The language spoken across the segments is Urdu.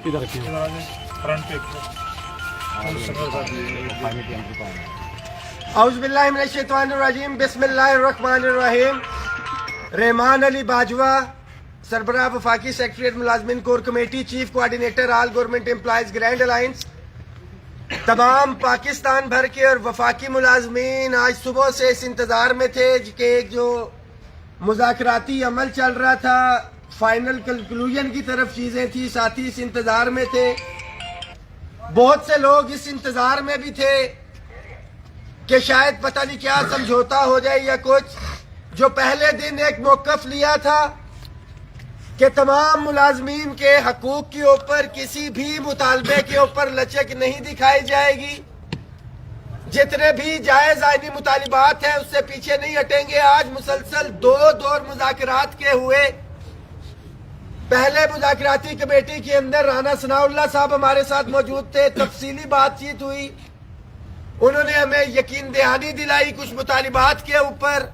ادھر کی فرنٹ پہ اعوذ باللہ من الشیطان الرجیم، بسم اللہ الرحمن الرحیم۔ رحمان علی باجوہ، سربراہ وفاقی سیکریٹریٹ ملازمین کور کمیٹی، چیف کوآرڈینیٹر آل گورنمنٹ امپلائیز گرینڈ الائنس، تمام پاکستان بھر کے اور وفاقی ملازمین آج صبح سے اس انتظار میں تھے کہ ایک جو مذاکراتی عمل چل رہا تھا، فائنل کنکلوژن کی طرف چیزیں تھی، ساتھی اس انتظار میں تھے۔ بہت سے لوگ اس انتظار میں بھی تھے کہ شاید پتہ نہیں کیا سمجھوتا ہو جائے یا کچھ۔ جو پہلے دن ایک موقف لیا تھا کہ تمام ملازمین کے حقوق کے اوپر کسی بھی مطالبے کے اوپر لچک نہیں دکھائی جائے گی، جتنے بھی جائز آئینی مطالبات ہیں اس سے پیچھے نہیں ہٹیں گے۔ آج مسلسل دو دور مذاکرات کے ہوئے۔ پہلے مذاکراتی کمیٹی کے اندر رانا ثناء اللہ صاحب ہمارے ساتھ موجود تھے، تفصیلی بات چیت ہوئی، انہوں نے ہمیں یقین دہانی دلائی کچھ مطالبات کے اوپر۔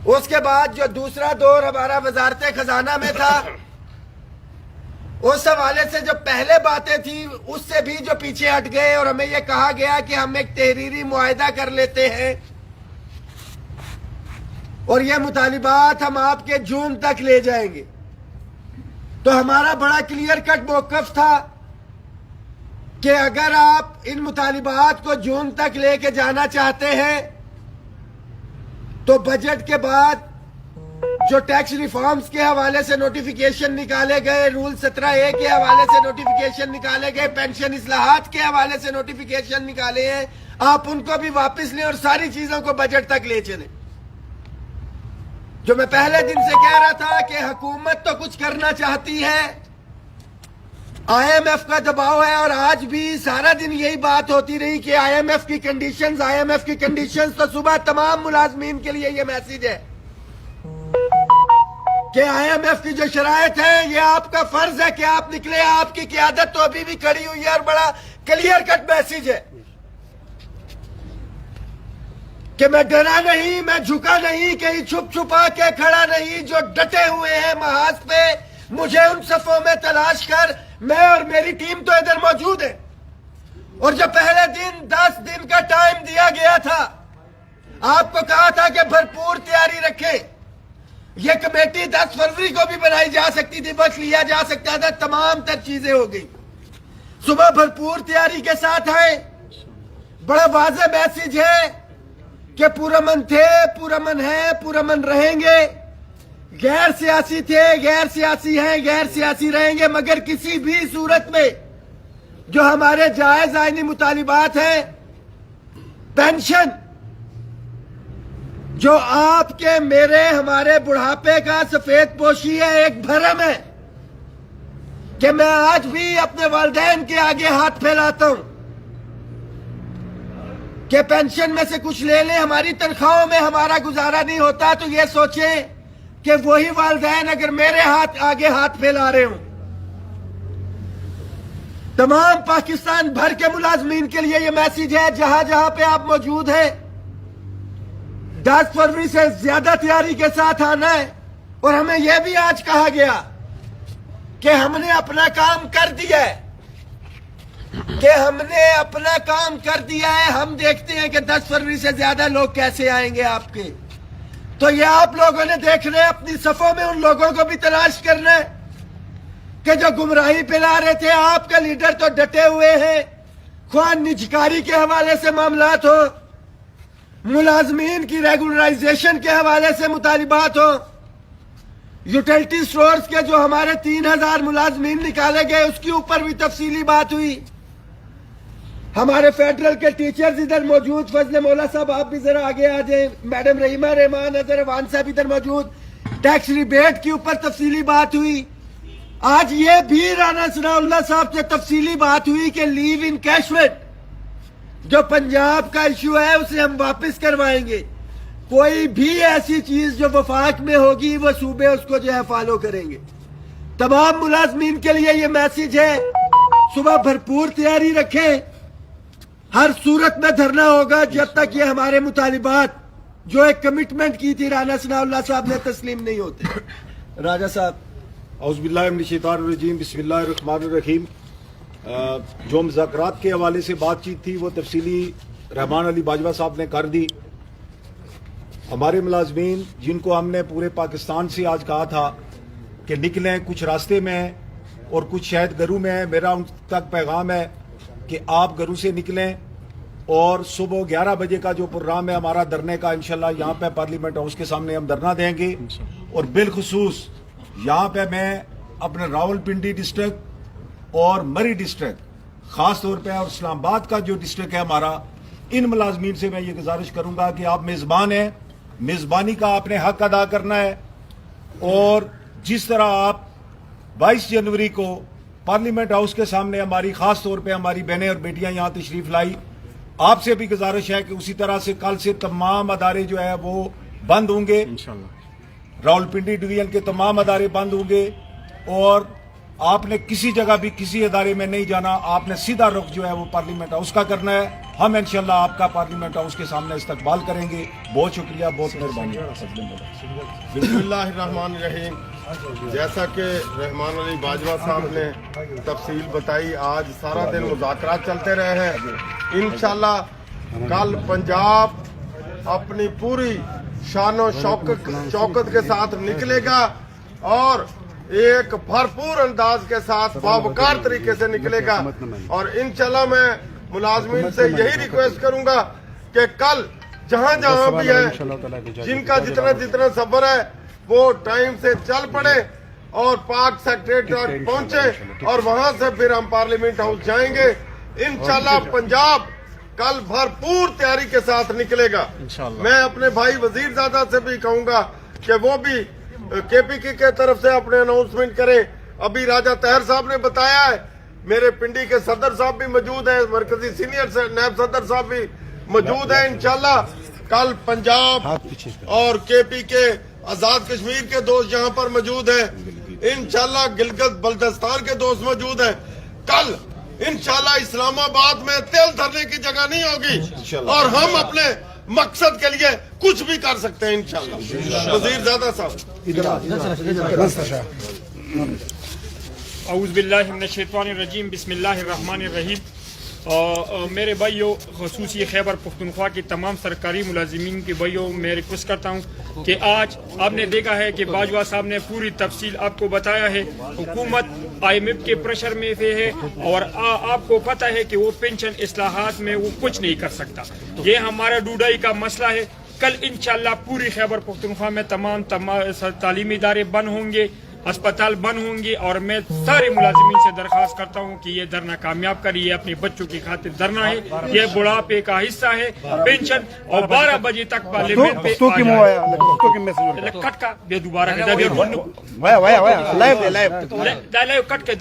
اس کے بعد جو دوسرا دور ہمارا وزارت خزانہ میں تھا، اس حوالے سے جو پہلے باتیں تھیں اس سے بھی جو پیچھے ہٹ گئے، اور ہمیں یہ کہا گیا کہ ہم ایک تحریری معاہدہ کر لیتے ہیں اور یہ مطالبات ہم آپ کے جون تک لے جائیں گے۔ تو ہمارا بڑا کلیئر کٹ موقف تھا کہ اگر آپ ان مطالبات کو جون تک لے کے جانا چاہتے ہیں تو بجٹ کے بعد جو ٹیکس ریفارمز کے حوالے سے نوٹیفیکیشن نکالے گئے، رول 17A کے حوالے سے نوٹیفیکیشن نکالے گئے، پینشن اصلاحات کے حوالے سے نوٹیفیکیشن نکالے ہیں، آپ ان کو بھی واپس لیں اور ساری چیزوں کو بجٹ تک لے چلیں۔ جو میں پہلے دن سے کہہ رہا تھا کہ حکومت تو کچھ کرنا چاہتی ہے، IMF کا دباؤ ہے، اور آج بھی سارا دن یہی بات ہوتی رہی کہ IMF کی کنڈیشنز تو صبح تمام ملازمین کے لیے یہ میسیج ہے کہ IMF کی جو شرائط ہے یہ آپ کا فرض ہے کہ آپ نکلے۔ آپ کی قیادت تو ابھی بھی کھڑی ہوئی ہے اور بڑا کلیئر کٹ میسیج ہے کہ میں ڈرا نہیں، میں جھکا نہیں، کہیں چھپ چھپا کے کھڑا نہیں، جو ڈٹے ہوئے ہیں محاذ پہ مجھے ان صفوں میں تلاش کر، میں اور میری ٹیم تو ادھر موجود ہے۔ اور جو پہلے دن 10 دن کا ٹائم دیا گیا تھا، آپ کو کہا تھا کہ بھرپور تیاری رکھیں، یہ کمیٹی 10 فروری کو بھی بنائی جا سکتی تھی، بس لیا جا سکتا تھا، تمام تر چیزیں ہو گئی۔ صبح بھرپور تیاری کے ساتھ آئے، بڑا واضح میسیج ہے کہ پرامن تھے، پرامن ہیں، پرامن رہیں گے، غیر سیاسی تھے، غیر سیاسی ہیں، غیر سیاسی رہیں گے، مگر کسی بھی صورت میں جو ہمارے جائز آئینی مطالبات ہیں، پینشن جو آپ کے میرے ہمارے بڑھاپے کا سفید پوشی ہے، ایک بھرم ہے کہ میں آج بھی اپنے والدین کے آگے ہاتھ پھیلاتا ہوں کہ پینشن میں سے کچھ لے لیں، ہماری تنخواہوں میں ہمارا گزارا نہیں ہوتا، تو یہ سوچیں کہ وہی والدین اگر میرے آگے ہاتھ پھیلا رہے ہوں۔ تمام پاکستان بھر کے ملازمین کے لیے یہ میسیج ہے، جہاں جہاں پہ آپ موجود ہیں، 10 فروری سے زیادہ تیاری کے ساتھ آنا ہے۔ اور ہمیں یہ بھی آج کہا گیا کہ ہم نے اپنا کام کر دیا ہے، ہم دیکھتے ہیں کہ 10 فروری سے زیادہ لوگ کیسے آئیں گے آپ کے۔ تو یہ آپ لوگوں نے دیکھنا ہے، اپنی صفوں میں ان لوگوں کو بھی تلاش کرنا ہے کہ جو گمراہی پھیلا رہے تھے۔ آپ کا لیڈر تو ڈٹے ہوئے ہیں، خواہ نجکاری کے حوالے سے معاملات ہو، ملازمین کی ریگولرائزیشن کے حوالے سے مطالبات ہو، یوٹیلٹی سٹورز کے جو ہمارے 3000 ملازمین نکالے گئے اس کے اوپر بھی تفصیلی بات ہوئی۔ ہمارے فیڈرل کے ٹیچرز ادھر موجود، فضل مولا صاحب آپ بھی ذرا آگے آ جائیں، میڈم رحیمہ رحمان، اظہر وان صاحب ادھر موجود، ٹیکس ریبیٹ کے اوپر تفصیلی بات ہوئی۔ آج یہ بھی رانا ثناء اللہ صاحب سے تفصیلی بات ہوئی کہ لیو انکیشمنٹ جو پنجاب کا ایشو ہے اسے ہم واپس کروائیں گے، کوئی بھی ایسی چیز جو وفاق میں ہوگی وہ صوبے اس کو جو ہے فالو کریں گے۔ تمام ملازمین کے لیے یہ میسیج ہے، صبح بھرپور تیاری رکھیں، ہر صورت میں دھرنا ہوگا جب تک یہ ہمارے مطالبات جو ایک کمٹمنٹ کی تھی رانا ثناء اللہ صاحب نے تسلیم نہیں ہوتے۔ راجہ صاحب اعوذ باللہ من الشیطان الرجیم بسم اللہ الرحمن الرحیم. جو مذاکرات کے حوالے سے بات چیت تھی وہ تفصیلی رحمان علی باجوہ صاحب نے کر دی. ہمارے ملازمین جن کو ہم نے پورے پاکستان سے آج کہا تھا کہ نکلیں، کچھ راستے میں ہیں اور کچھ شاید گھروں میں ہیں، میرا ان تک پیغام ہے کہ آپ گھروں سے نکلیں اور صبح 11 بجے کا جو پروگرام ہے ہمارا دھرنے کا، انشاءاللہ یہاں پہ پارلیمنٹ ہاؤس کے سامنے ہم دھرنا دیں گے. اور بالخصوص یہاں پہ میں اپنے راولپنڈی ڈسٹرکٹ اور مری ڈسٹرکٹ خاص طور پہ اور اسلام آباد کا جو ڈسٹرکٹ ہے ہمارا، ان ملازمین سے میں یہ گزارش کروں گا کہ آپ میزبان ہیں، میزبانی کا آپ نے حق ادا کرنا ہے. اور جس طرح آپ 22 جنوری کو پارلیمنٹ ہاؤس کے سامنے ہماری خاص طور پہ ہماری بہنیں اور بیٹیاں یہاں تشریف لائی، آپ سے بھی گزارش ہے کہ اسی طرح سے کل سے تمام ادارے جو ہے وہ بند ہوں گے انشاءاللہ. راولپنڈی ڈویژن کے تمام ادارے بند ہوں گے اور آپ نے کسی جگہ بھی کسی ادارے میں نہیں جانا، آپ نے سیدھا رخ جو ہے وہ پارلیمنٹ ہاؤس کا کرنا ہے. ہم انشاءاللہ آپ کا پارلیمنٹ ہاؤس کے سامنے استقبال کریں گے. بہت شکریہ، بہت مہربانی. بسم اللہ الرحمن الرحیم. جیسا کہ رحمان علی باجوہ صاحب نے تفصیل بتائی، آج سارا دن مذاکرات چلتے رہے ہیں. انشاءاللہ کل پنجاب اپنی پوری شان و شوکت کے ساتھ نکلے گا اور ایک بھرپور انداز کے ساتھ باوقار طریقے سے نکلے گا. اور انشاءاللہ میں ملازمین سے یہی ریکویسٹ کروں گا کہ کل جہاں جہاں بھی ہے، جن کا جتنا سفر ہے وہ ٹائم سے چل پڑے اور پاک سیکریٹریٹ پہنچے اور وہاں سے پھر ہم پارلیمنٹ ہاؤس جائیں گے. انشاءاللہ پنجاب کل بھرپور تیاری کے ساتھ نکلے گا. میں اپنے بھائی وزیر زادہ سے بھی کہوں گا کہ وہ بھی کے پی کے طرف سے اپنے اناؤنسمنٹ کریں. ابھی راجہ طاہر صاحب نے بتایا ہے، میرے پنڈی کے صدر صاحب بھی موجود ہیں، مرکزی سینئر نیب صدر صاحب بھی موجود ہیں. انشاءاللہ کل پنجاب اور کے پی کے آزاد کشمیر کے دوست یہاں پر موجود ہیں. انشاءاللہ گلگت بلتستان کے دوست موجود ہیں. کل انشاءاللہ اسلام آباد میں تیل دھرنے کی جگہ نہیں ہوگی اور ہم اپنے مقصد کے لیے کچھ بھی کر سکتے ہیں انشاءاللہ. وزیر زادہ صاحب. اعوذ باللہ من الشیطان الرجیم بسم اللہ الرحمن الرحیم. میرے بھائیوں، خصوصی خیبر پختونخوا کے تمام سرکاری ملازمین کے بھائیوں، میں ریکویسٹ کرتا ہوں کہ آج آپ نے دیکھا ہے کہ باجوہ صاحب نے پوری تفصیل آپ کو بتایا ہے. حکومت IMF کے پریشر میں ہے اور آپ کو پتہ ہے کہ وہ پینشن اصلاحات میں وہ کچھ نہیں کر سکتا. یہ ہمارا ڈوڈائی کا مسئلہ ہے. کل انشاءاللہ پوری خیبر پختونخوا میں تمام تعلیمی ادارے بند ہوں گے، اسپتال بند ہوں گے اور میں سارے ملازمین سے درخواست کرتا ہوں کہ یہ دھرنا کامیاب کریے. اپنے بچوں کی خاطر دھرنا ہے، یہ بڑھاپے کا حصہ ہے. پینشن اور 12 بجے تک پارلیمنٹ پہ کٹ کا بے دوبارہ کٹ کے